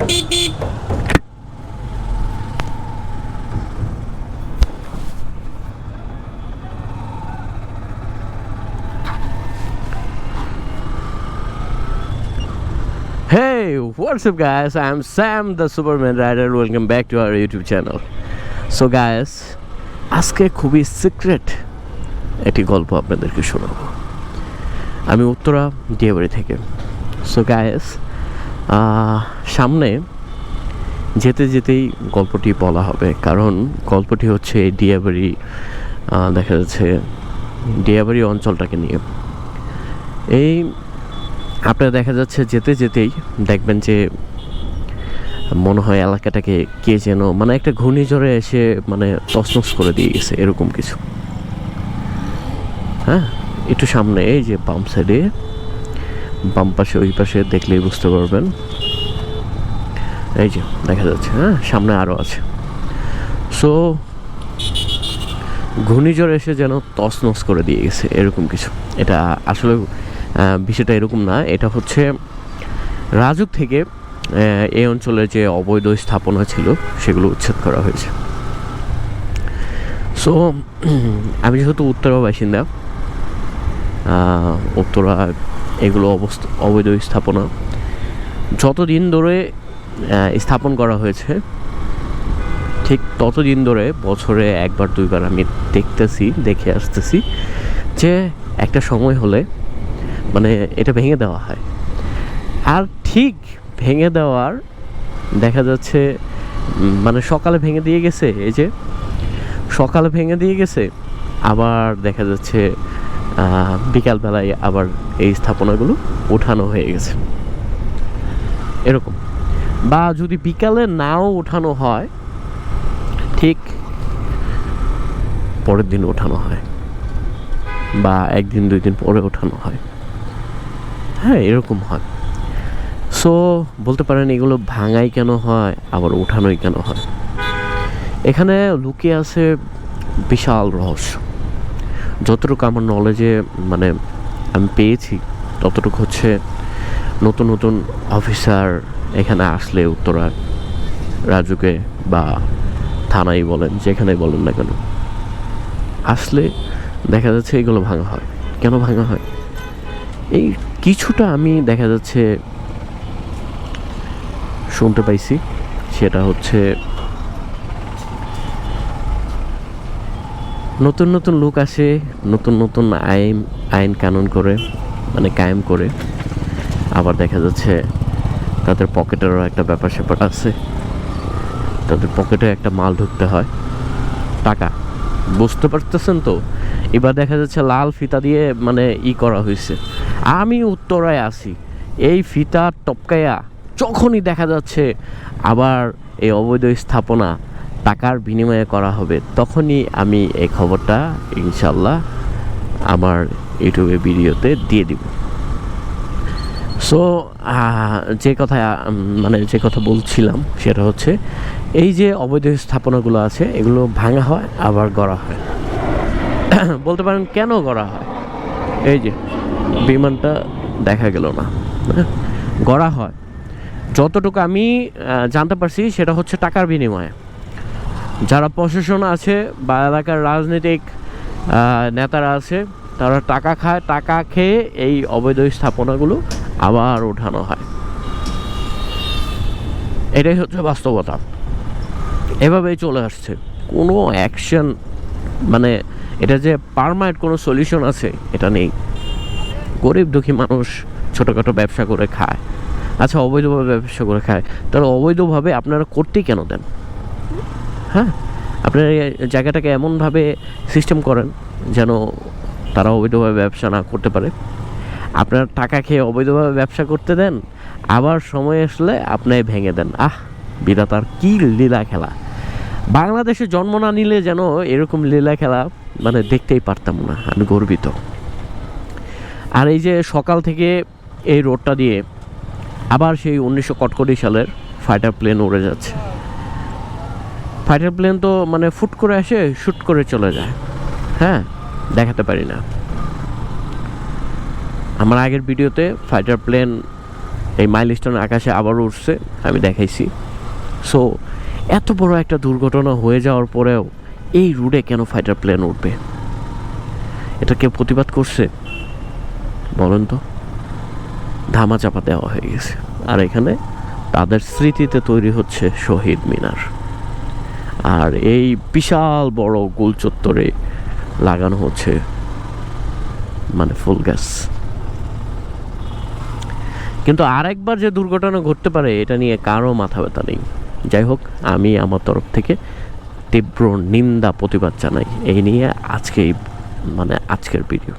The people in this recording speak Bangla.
Hey, what's up guys? I'm Sam the Superman Rider. Welcome back to our YouTube channel. So guys, আজকে খুবই সিক্রেট একটি গল্প আপনাদেরকে শোনাবো। আমি উত্তরা ডিয়াবাড়ি থেকে। সো গাইস, সামনে যেতে যেতেই গল্পটি বলা হবে, কারণ গল্পটি হচ্ছে ডিয়াবাড়ি, দেখা যাচ্ছে ডিয়াবাড়ি অঞ্চলটাকে নিয়ে। এই আপনারা দেখা যাচ্ছে যেতে যেতেই দেখবেন যে মনে হয় এলাকাটাকে কে যেন মানে একটা ঘূর্ণিঝড়ে এসে মানে তছনছ করে দিয়ে গেছে, এরকম কিছু। হ্যাঁ, একটু সামনে এই যে বাম সাইডে, বাম পাশে ওই পাশে দেখলেই বুঝতে পারবেন, এই যে দেখা যাচ্ছে। হ্যাঁ, সামনে আরও আছে। সো ঘূর্ণিঝড় এসে যেন তছনছ করে দিয়ে গেছে, এরকম কিছু। এটা আসলে বিষয়টা এরকম না, এটা হচ্ছে রাজুক থেকে এই অঞ্চলে যে অবৈধ স্থাপনা ছিল সেগুলো উচ্ছেদ করা হয়েছে। সো আমি যেহেতু উত্তরা বাসিন্দা, উত্তরা এগুলো অবৈধ স্থাপনা যতদিন ধরে স্থাপন করা হয়েছে, ঠিক ততদিন ধরে বছরে একবার দুইবার আমি দেখে আসতেছি যে একটা সময় হলে মানে এটা ভেঙে দেওয়া হয়। আর ঠিক ভেঙে দেওয়ার দেখা যাচ্ছে মানে সকালে ভেঙে দিয়ে গেছে, এই যে সকালে ভেঙে দিয়ে গেছে, আবার দেখা যাচ্ছে বিকালবেলায় আবার এই স্থাপনাগুলো উঠানো হয়ে গেছে, এরকম। বা যদি বিকালে নাও উঠানো হয়, ঠিক পরের দিন ওঠানো হয়, বা একদিন দুই দিন পরে ওঠানো হয়। হ্যাঁ, এরকম হয়। সো বলতে পারেন এগুলো ভাঙাই কেন হয়, আবার ওঠানোই কেন হয়? এখানে লুকিয়ে আছে বিশাল রহস্য। যতটুকু আমার নলেজে মানে আমি পেয়েছি, ততটুকু হচ্ছে নতুন নতুন অফিসার এখানে আসলে, উত্তরা রাজুকে বা থানায় বলেন, যেখানেই বলেন না কেন, আসলে দেখা যাচ্ছে এগুলো ভাঙা হয়। কেন ভাঙা হয় এই কিছুটা আমি দেখা যাচ্ছে শুনতে পাইছি। সেটা হচ্ছে নতুন নতুন লোক আসে, নতুন নতুন আইন কানুন করে মানে কায়েম করে, আবার দেখা যাচ্ছে তাদের পকেটেরও একটা ব্যাপার স্যাপার আছে, তাদের পকেটে একটা মাল ঢুকতে হয়, টাকা। বুঝতে পারতেছেন তো? এবার দেখা যাচ্ছে লাল ফিতা দিয়ে মানে করা হয়েছে। আমি উত্তরায় আসি, এই ফিতা টপকাইয়া যখনই দেখা যাচ্ছে আবার এই অবৈধ স্থাপনা টাকার বিনিময়ে করা হবে, তখনই আমি এই খবরটা ইনশাল্লাহ আমার ইউটিউবে ভিডিওতে দিয়ে দিব। সো যে কথা বলছিলাম সেটা হচ্ছে এই যে অবৈধ স্থাপনাগুলো আছে, এগুলো ভাঙা হয় আবার গড়া হয়। বলতে পারেন কেন গড়া হয়? এই যে বিমানটা দেখা গেল না, গড়া হয় যতটুকু আমি জানতে পারছি সেটা হচ্ছে টাকার বিনিময়ে। যারা প্রশাসন আছে বা এলাকার রাজনৈতিক নেতারা আছে, তারা টাকা খায়, টাকা খেয়ে এই অবৈধ স্থাপনাগুলো আবার ওঠানো হয়। এটাই হচ্ছে বাস্তবতা। এভাবেই চলে আসছে। কোনো অ্যাকশন মানে এটা যে পার্মানেন্ট কোনো সলিউশন আছে এটা নেই। গরিব দুঃখী মানুষ ছোটোখাটো ব্যবসা করে খায়। আচ্ছা, অবৈধভাবে ব্যবসা করে খায়, তাহলে অবৈধভাবে আপনারা করতেই কেন দেন? হ্যাঁ, আপনারা জায়গাটাকে এমনভাবে সিস্টেম করেন যেন তারা অবৈধভাবে ব্যবসা না করতে পারে। আপনারা টাকা খেয়ে অবৈধভাবে ব্যবসা করতে দেন, আবার সময় আসলে আপনি ভেঙে দেন। বিধাতার কি লীলা খেলা! বাংলাদেশে জন্ম না নিলে যেন এরকম লীলা খেলা মানে দেখতেই পারতাম না। আমি গর্বিত। আর এই যে সকাল থেকে এই রোডটা দিয়ে আবার সেই 1900 কটকটি সালের ফাইটার প্লেন উড়ে যাচ্ছে। ফাইটার প্লেন তো মানে ফুট করে আসে, শুট করে চলে যায়। হ্যাঁ, দেখাতে পারি না। আমার আগের ভিডিওতে ফাইটার প্লেন এই মাইলস্টোন আকাশে আবার উঠছে, আমি দেখাইছি। সো এত বড় একটা দুর্ঘটনা হয়ে যাওয়ার পরেও এই রুটে কেন ফাইটার প্লেন উঠবে? এটা কেউ প্রতিবাদ করছে বলেন তো? ধামাচাপা দেওয়া হয়ে গেছে। আর এখানে তাদের স্মৃতিতে তৈরি হচ্ছে শহীদ মিনার, আর এই বিশাল বড় গোল চত্বরে লাগানো হচ্ছে মানে ফুল গ্যাস। কিন্তু আরেকবার যে দুর্ঘটনা ঘটতে পারে এটা নিয়ে কারো মাথা ব্যথা নেই। যাই হোক, আমি আমার তরফ থেকে তীব্র নিন্দা প্রতিবাদ জানাই এই নিয়ে আজকের ভিডিও।